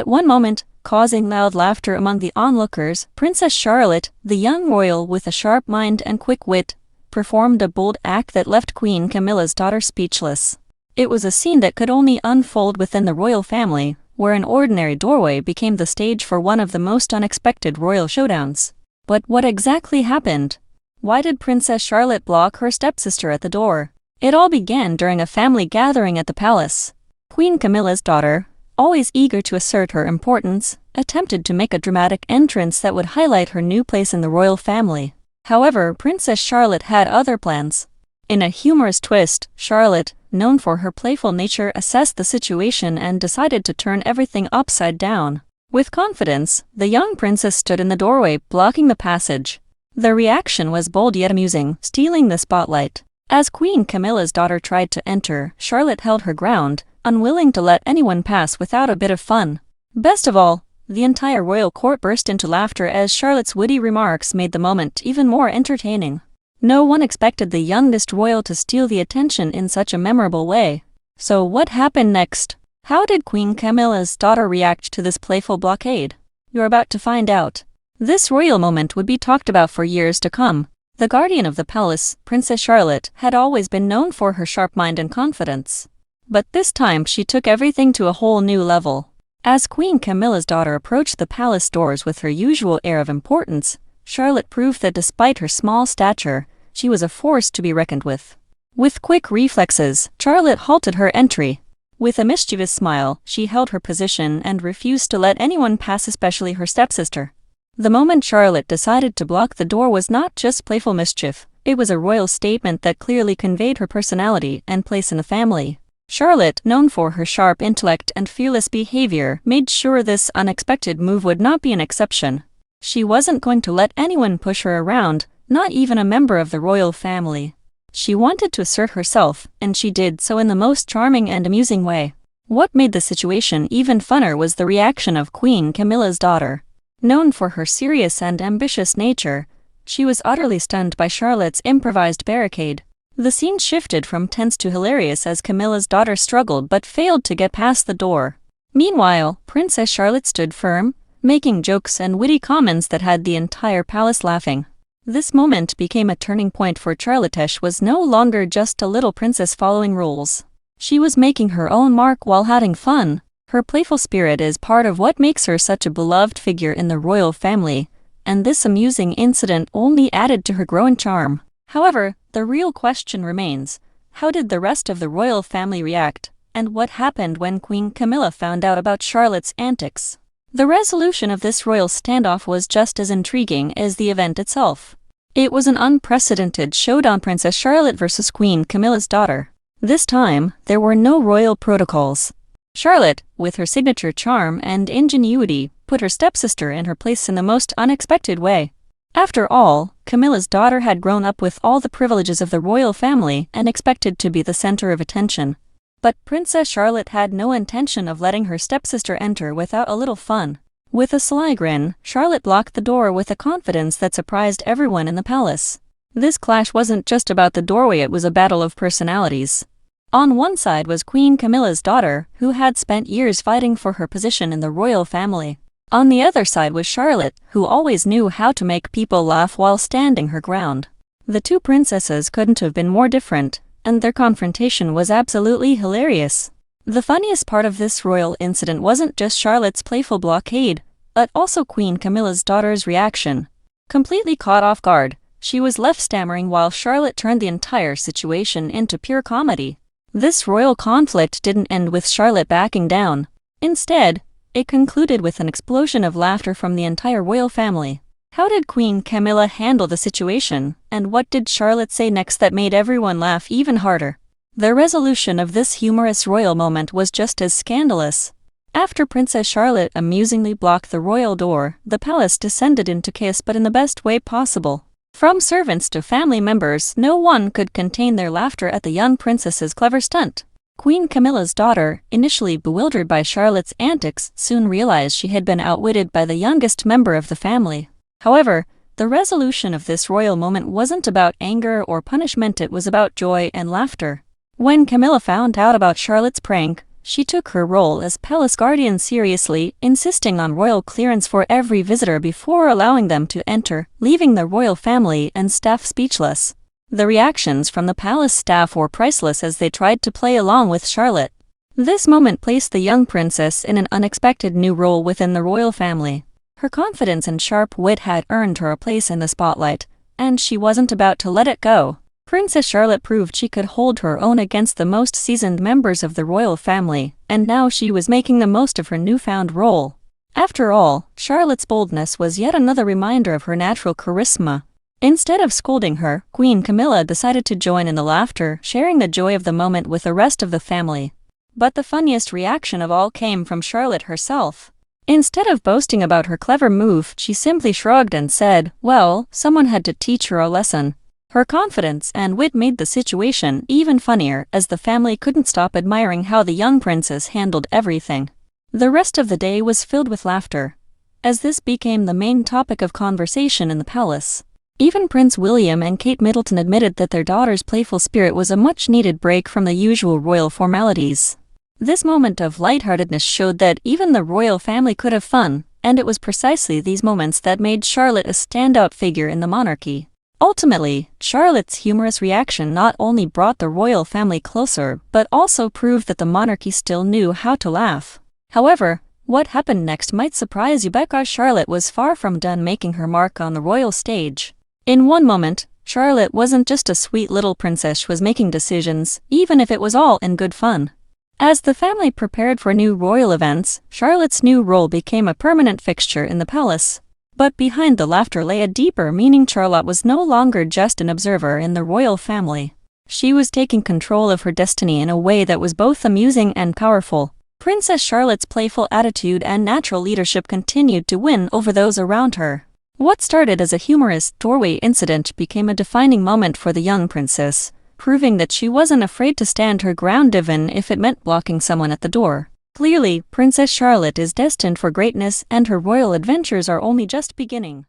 At one moment, causing loud laughter among the onlookers, Princess Charlotte, the young royal with a sharp mind and quick wit, performed a bold act that left Queen Camilla's daughter speechless. It was a scene that could only unfold within the royal family, where an ordinary doorway became the stage for one of the most unexpected royal showdowns. But what exactly happened? Why did Princess Charlotte block her stepsister at the door? It all began during a family gathering at the palace. Queen Camilla's daughter, always eager to assert her importance, attempted to make a dramatic entrance that would highlight her new place in the royal family. However, Princess Charlotte had other plans. In a humorous twist, Charlotte, known for her playful nature, assessed the situation and decided to turn everything upside down. With confidence, the young princess stood in the doorway, blocking the passage. The reaction was bold yet amusing, stealing the spotlight. As Queen Camilla's daughter tried to enter, Charlotte held her ground, unwilling to let anyone pass without a bit of fun. Best of all, the entire royal court burst into laughter as Charlotte's witty remarks made the moment even more entertaining. No one expected the youngest royal to steal the attention in such a memorable way. So what happened next? How did Queen Camilla's daughter react to this playful blockade? You're about to find out. This royal moment would be talked about for years to come. The guardian of the palace, Princess Charlotte, had always been known for her sharp mind and confidence. But this time she took everything to a whole new level. As Queen Camilla's daughter approached the palace doors with her usual air of importance, Charlotte proved that despite her small stature, she was a force to be reckoned with. With quick reflexes, Charlotte halted her entry. With a mischievous smile, she held her position and refused to let anyone pass, especially her stepsister. The moment Charlotte decided to block the door was not just playful mischief, it was a royal statement that clearly conveyed her personality and place in the family. Charlotte, known for her sharp intellect and fearless behavior, made sure this unexpected move would not be an exception. She wasn't going to let anyone push her around, not even a member of the royal family. She wanted to assert herself, and she did so in the most charming and amusing way. What made the situation even funner was the reaction of Queen Camilla's daughter. Known for her serious and ambitious nature, she was utterly stunned by Charlotte's improvised barricade. The scene shifted from tense to hilarious as Camilla's daughter struggled but failed to get past the door. Meanwhile, Princess Charlotte stood firm, making jokes and witty comments that had the entire palace laughing. This moment became a turning point for Charlotte was no longer just a little princess following rules. She was making her own mark while having fun. Her playful spirit is part of what makes her such a beloved figure in the royal family, and this amusing incident only added to her growing charm. However, the real question remains, how did the rest of the royal family react, and what happened when Queen Camilla found out about Charlotte's antics? The resolution of this royal standoff was just as intriguing as the event itself. It was an unprecedented showdown, Princess Charlotte versus Queen Camilla's daughter. This time, there were no royal protocols. Charlotte, with her signature charm and ingenuity, put her stepsister in her place in the most unexpected way. After all, Camilla's daughter had grown up with all the privileges of the royal family and expected to be the center of attention. But Princess Charlotte had no intention of letting her stepsister enter without a little fun. With a sly grin, Charlotte blocked the door with a confidence that surprised everyone in the palace. This clash wasn't just about the doorway, it was a battle of personalities. On one side was Queen Camilla's daughter, who had spent years fighting for her position in the royal family. On the other side was Charlotte, who always knew how to make people laugh while standing her ground. The two princesses couldn't have been more different, and their confrontation was absolutely hilarious. The funniest part of this royal incident wasn't just Charlotte's playful blockade, but also Queen Camilla's daughter's reaction. Completely caught off guard, she was left stammering while Charlotte turned the entire situation into pure comedy. This royal conflict didn't end with Charlotte backing down. Instead, it concluded with an explosion of laughter from the entire royal family. How did Queen Camilla handle the situation, and what did Charlotte say next that made everyone laugh even harder? The resolution of this humorous royal moment was just as scandalous. After Princess Charlotte amusingly blocked the royal door, the palace descended into chaos, but in the best way possible. From servants to family members, no one could contain their laughter at the young princess's clever stunt. Queen Camilla's daughter, initially bewildered by Charlotte's antics, soon realized she had been outwitted by the youngest member of the family. However, the resolution of this royal moment wasn't about anger or punishment, it was about joy and laughter. When Camilla found out about Charlotte's prank, She took her role as palace guardian seriously, insisting on royal clearance for every visitor before allowing them to enter, leaving the royal family and staff speechless. The reactions from the palace staff were priceless as they tried to play along with Charlotte. This moment placed the young princess in an unexpected new role within the royal family. Her confidence and sharp wit had earned her a place in the spotlight, and she wasn't about to let it go. Princess Charlotte proved she could hold her own against the most seasoned members of the royal family, and now she was making the most of her newfound role. After all, Charlotte's boldness was yet another reminder of her natural charisma. Instead of scolding her, Queen Camilla decided to join in the laughter, sharing the joy of the moment with the rest of the family. But the funniest reaction of all came from Charlotte herself. Instead of boasting about her clever move, she simply shrugged and said, "Well, someone had to teach her a lesson." Her confidence and wit made the situation even funnier as the family couldn't stop admiring how the young princess handled everything. The rest of the day was filled with laughter, as this became the main topic of conversation in the palace. Even Prince William and Kate Middleton admitted that their daughter's playful spirit was a much-needed break from the usual royal formalities. This moment of lightheartedness showed that even the royal family could have fun, and it was precisely these moments that made Charlotte a standout figure in the monarchy. Ultimately, Charlotte's humorous reaction not only brought the royal family closer, but also proved that the monarchy still knew how to laugh. However, what happened next might surprise you because Charlotte was far from done making her mark on the royal stage. In one moment, Charlotte wasn't just a sweet little princess, she was making decisions, even if it was all in good fun. As the family prepared for new royal events, Charlotte's new role became a permanent fixture in the palace. But behind the laughter lay a deeper meaning. Charlotte was no longer just an observer in the royal family. She was taking control of her destiny in a way that was both amusing and powerful. Princess Charlotte's playful attitude and natural leadership continued to win over those around her. What started as a humorous doorway incident became a defining moment for the young princess, proving that she wasn't afraid to stand her ground even if it meant blocking someone at the door. Clearly, Princess Charlotte is destined for greatness, and her royal adventures are only just beginning.